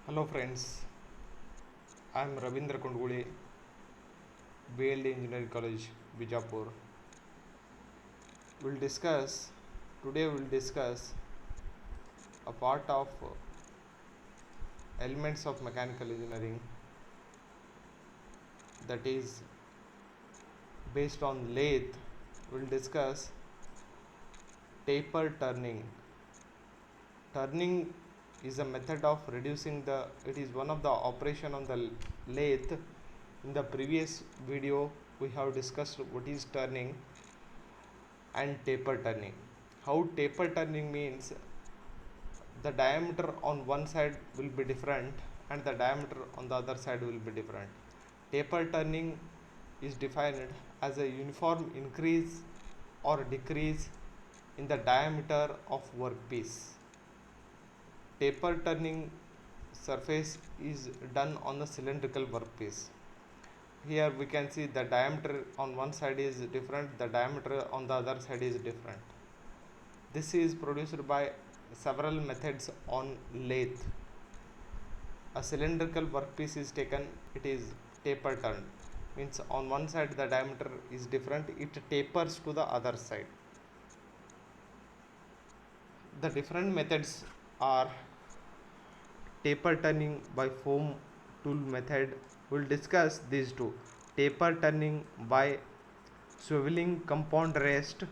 Hello friends, I am Ravindra Kundguli, BLD Engineering College, Bijapur. We'll discuss today we'll discuss a part of elements of mechanical engineering that is based on lathe. We'll discuss taper turning. Turning is a method of reducing it is one of the operation on the lathe. In the previous video we have discussed what is turning and taper turning. How taper turning means the diameter on one side will be different and the diameter on the other side will be different. Taper turning is defined as a uniform increase or decrease in the diameter of workpiece. Taper turning surface is done on a cylindrical workpiece. Here we can see the diameter on one side is different, the diameter on the other side is different. This is produced by several methods on lathe. A cylindrical workpiece is taken, it is taper turned. Means on one side the diameter is different, it tapers to the other side. The different methods are taper turning by foam tool method. We'll discuss these two. Taper turning by swiveling compound rest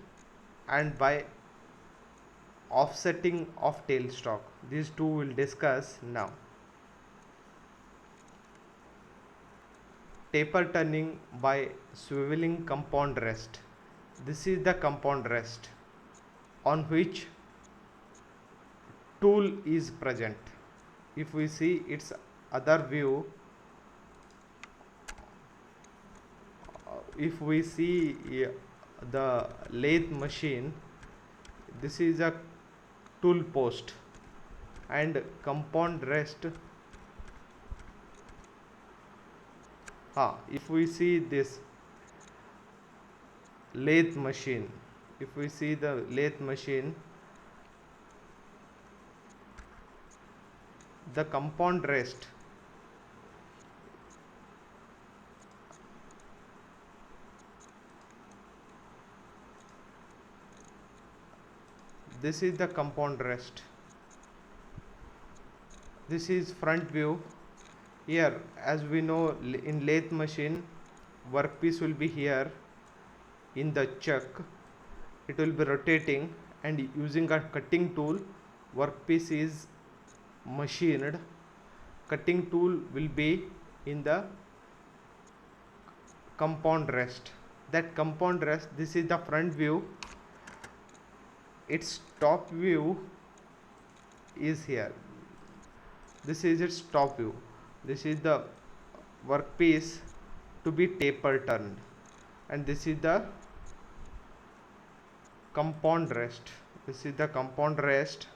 and by offsetting of tailstock. These two we'll discuss now. Taper turning by swiveling compound rest. This is the compound rest on which tool is present. If we see its other view, if we see the lathe machine, this is a tool post and compound rest. If we see this lathe machine, if we see the lathe machine, the compound rest this is the compound rest. This is front view. Here, as we know, in lathe machine workpiece will be here in the chuck, it will be rotating, and using a cutting tool workpiece is machined. Cutting tool will be in the compound rest. That compound rest, this is the front view, its top view is here. This is its top view. This is the workpiece to be taper turned, and this is the compound rest. This is the compound rest.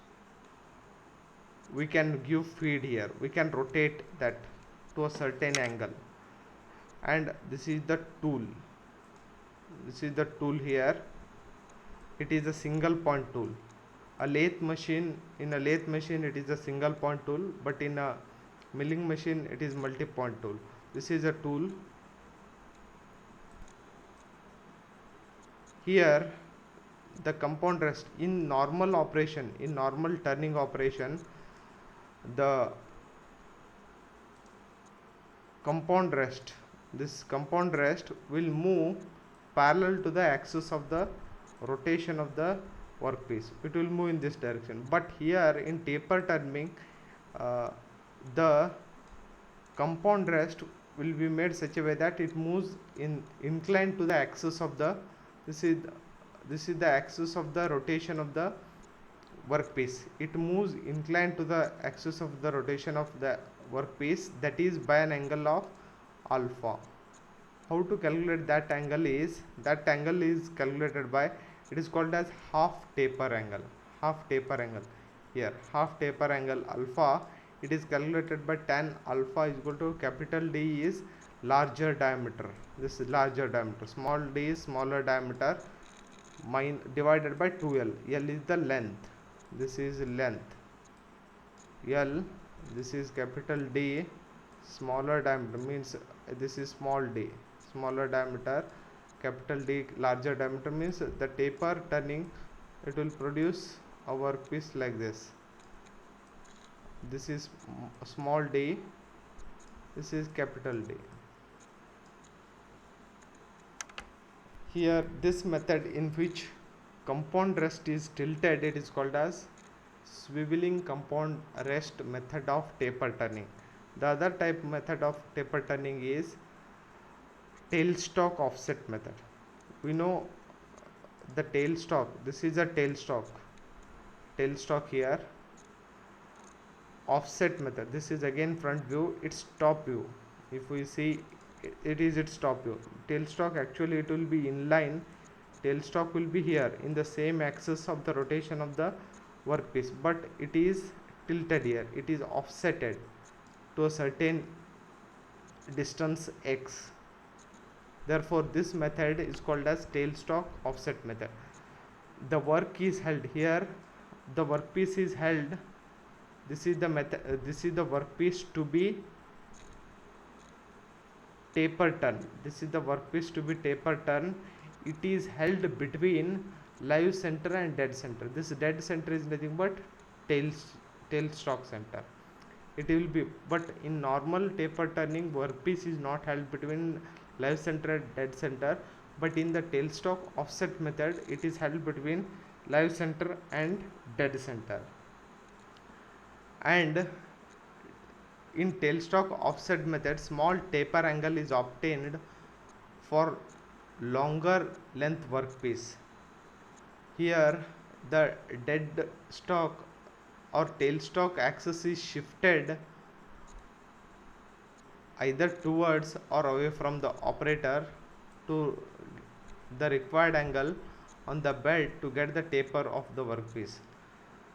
We can give feed here, we can rotate that to a certain angle, and this is the tool. This is the tool here. It is a single point tool. A lathe machine, in a lathe machine it is a single point tool, but in a milling machine it is multi point tool. This is a tool. Here the compound rest, in normal operation, in normal turning operation, the compound rest, this compound rest will move parallel to the axis of the rotation of the workpiece. It will move in this direction, but here in taper turning the compound rest will be made such a way that it moves in inclined to the axis of the this is the axis of the rotation of the workpiece. It moves inclined to the axis of the rotation of the workpiece, that is by an angle of alpha. How to calculate that angle is, that angle is calculated by, it is called as half taper angle. Half taper angle, here half taper angle alpha, it is calculated by tan alpha is equal to capital D is larger diameter, this is larger diameter, small d is smaller diameter, divided by 2L. L is the length, this is length, L This is capital D. Smaller diameter means this is small d. Smaller diameter, capital D. Larger diameter means the taper turning, it will produce a workpiece like this. This is small d, this is capital D. Here this method in which compound rest is tilted, it is called as swiveling compound rest method of taper turning. The other type method of taper turning is tailstock offset method. We know the tailstock, this is a tailstock here. Offset method, this is again front view, it's top view. If we see, it is its top view. Tailstock, actually it will be inline. Tailstock will be here in the same axis of the rotation of the workpiece, but it is tilted here, it is offsetted to a certain distance x. Therefore this method is called as tailstock offset method. The work is held here, the workpiece is held. This is the method, this is the workpiece to be taper turn. This is the workpiece to be taper turn. It is held between live center and dead center. This dead center is nothing but tailstock center. It will be, but in normal taper turning, workpiece is not held between live center and dead center, but in the tailstock offset method, it is held between live center and dead center. And in tailstock offset method, small taper angle is obtained for longer length workpiece. Here the dead stock or tailstock axis is shifted either towards or away from the operator to the required angle on the bed to get the taper of the workpiece.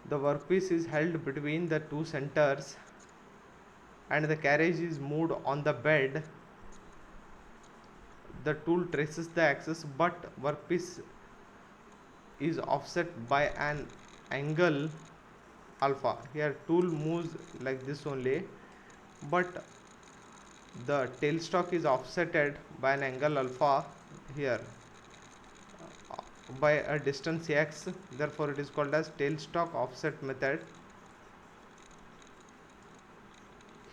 The workpiece is held between the two centers and the carriage is moved on the bed. The tool traces the axis, but workpiece is offset by an angle alpha. Here tool moves like this only, but the tailstock is offsetted by an angle alpha here by a distance x. Therefore it is called as tailstock offset method.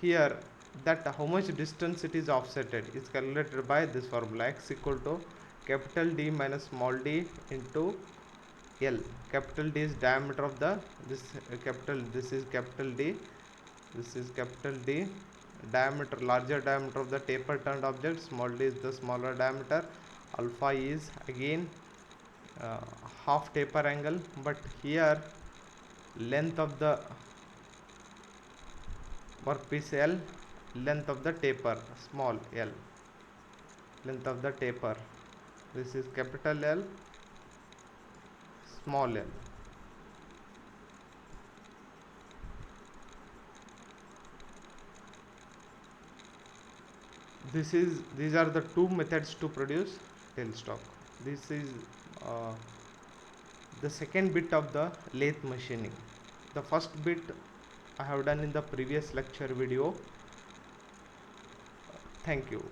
Here that how much distance it is offsetted is calculated by this formula, x equal to capital D minus small d into L. Capital D is diameter of the this is capital D, this is capital D. Diameter, larger diameter of the taper turned object, small d is the smaller diameter. Alpha is again half taper angle, but here length of the workpiece L, length of the taper small l, length of the taper, this is capital L, small l. These are the two methods to produce tailstock. This is the second bit of the lathe machining. The first bit I have done in the previous lecture video. Thank you.